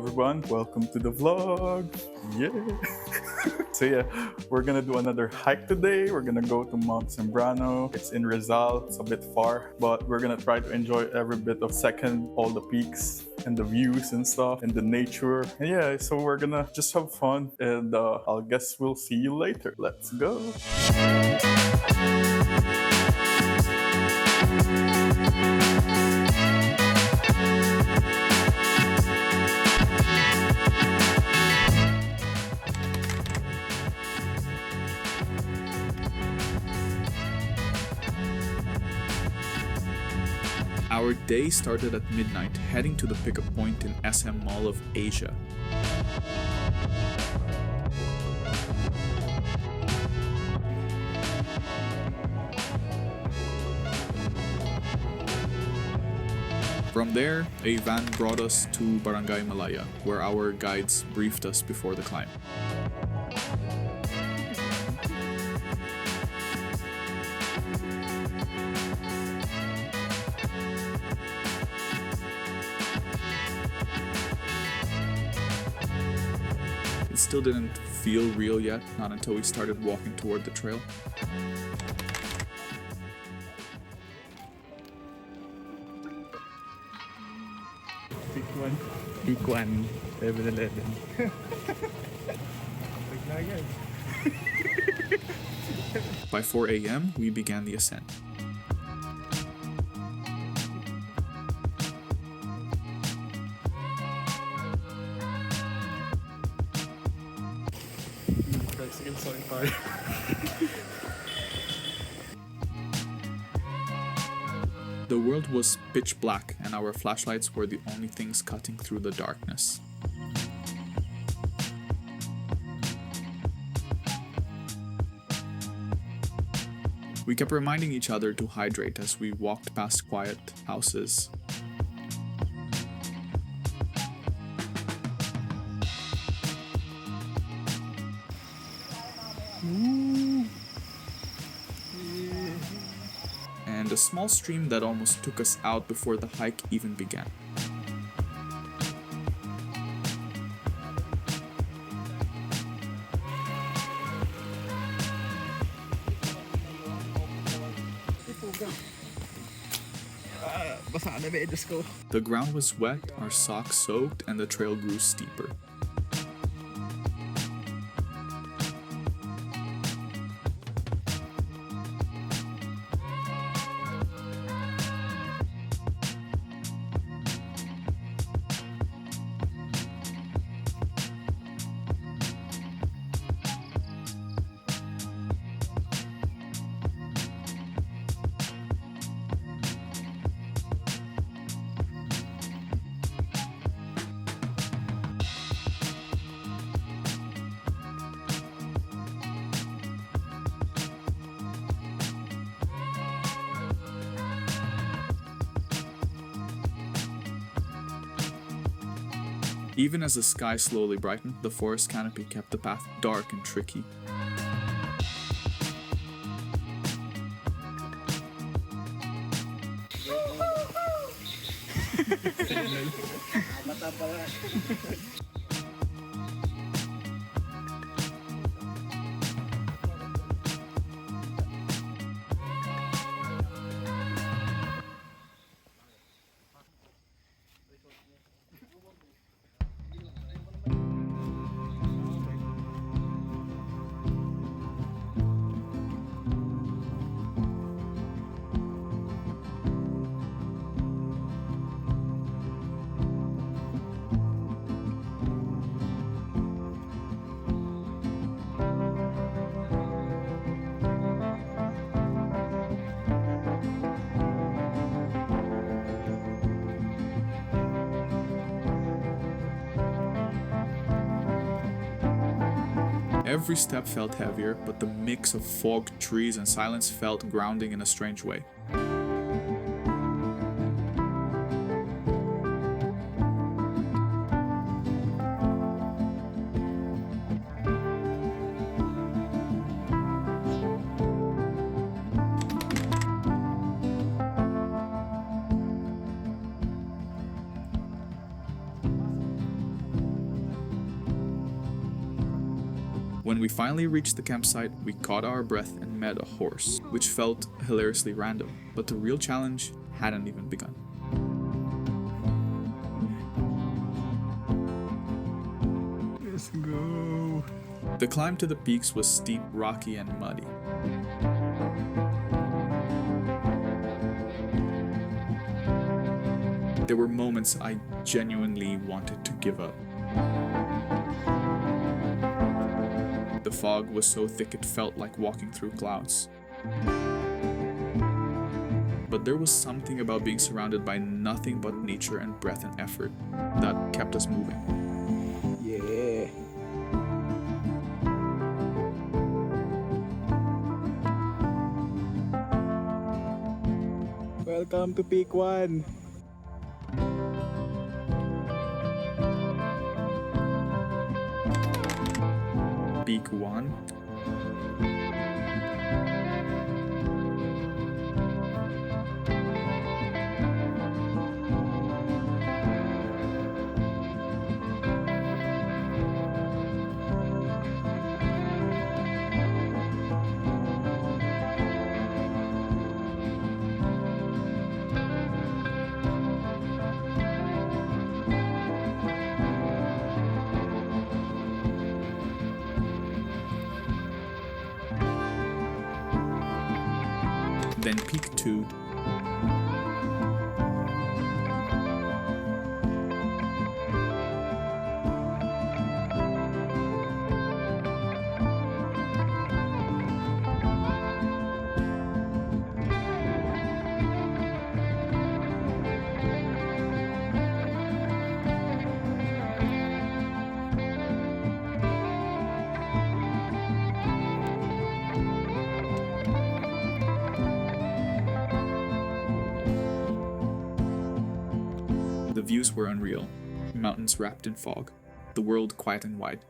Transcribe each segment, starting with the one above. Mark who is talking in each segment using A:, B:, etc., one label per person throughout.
A: everyone, welcome to the vlog. Yeah. So yeah, we're gonna do another hike today. We're gonna go to Mount Sembrano. It's in Rizal. It's a bit far, but we're gonna try to enjoy every bit of second, all the peaks and the views and stuff and the nature. And yeah, so we're gonna just have fun, and I guess we'll see you later. Let's go.
B: Our day started at midnight, heading to the pickup point in SM Mall of Asia. From there, a van brought us to Barangay Malaya, where our guides briefed us before the climb. It still didn't feel real yet, not until we started walking toward the trail.
C: Pick one, 7-Eleven.
B: By 4 a.m., we began the ascent. The world was pitch black, and our flashlights were the only things cutting through the darkness. We kept reminding each other to hydrate as we walked past quiet houses. And a small stream that almost took us out before the hike even began.
C: Basa na medyas ko.
B: The ground was wet, our socks soaked, and the trail grew steeper. Even as the sky slowly brightened, the forest canopy kept the path dark and tricky. Every step felt heavier, but the mix of fog, trees, and silence felt grounding in a strange way. When we finally reached the campsite, we caught our breath and met a horse, which felt hilariously random, but the real challenge hadn't even begun.
C: Let's go.
B: The climb to the peaks was steep, rocky, and muddy. There were moments I genuinely wanted to give up. The fog was so thick it felt like walking through clouds. But there was something about being surrounded by nothing but nature and breath and effort that kept us moving.
C: Yeah. Welcome to Peak 1.
B: Peak 1. Then Peak 2. The views were unreal. Mountains wrapped in fog. The world quiet and wide.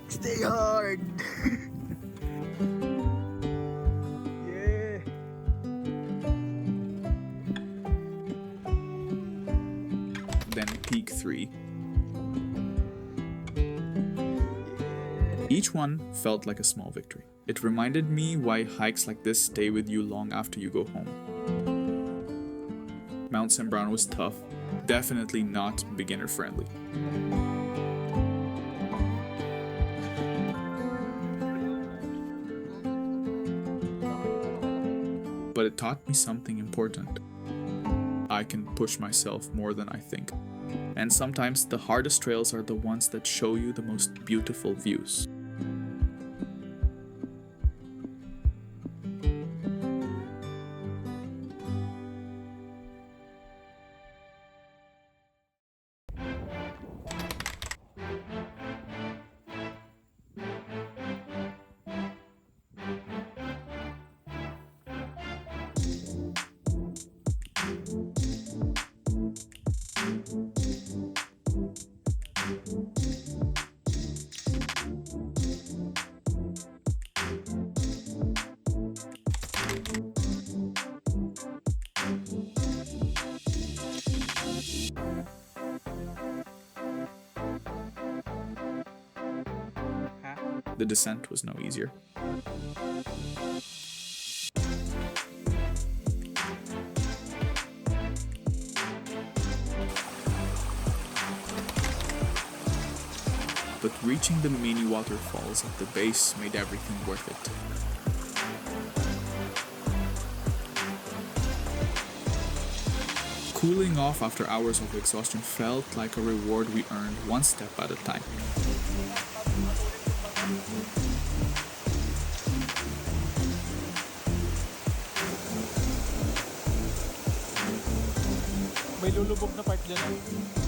C: Stay hard. Yeah.
B: Then Peak 3. Each one felt like a small victory. It reminded me why hikes like this stay with you long after you go home. Mount Sembrano was tough, definitely not beginner friendly. But it taught me something important. I can push myself more than I think. And sometimes the hardest trails are the ones that show you the most beautiful views. The descent was no easier. But reaching the mini waterfalls at the base made everything worth it. Cooling off after hours of exhaustion felt like a reward we earned one step at a time.
C: May lulubog na part dyan.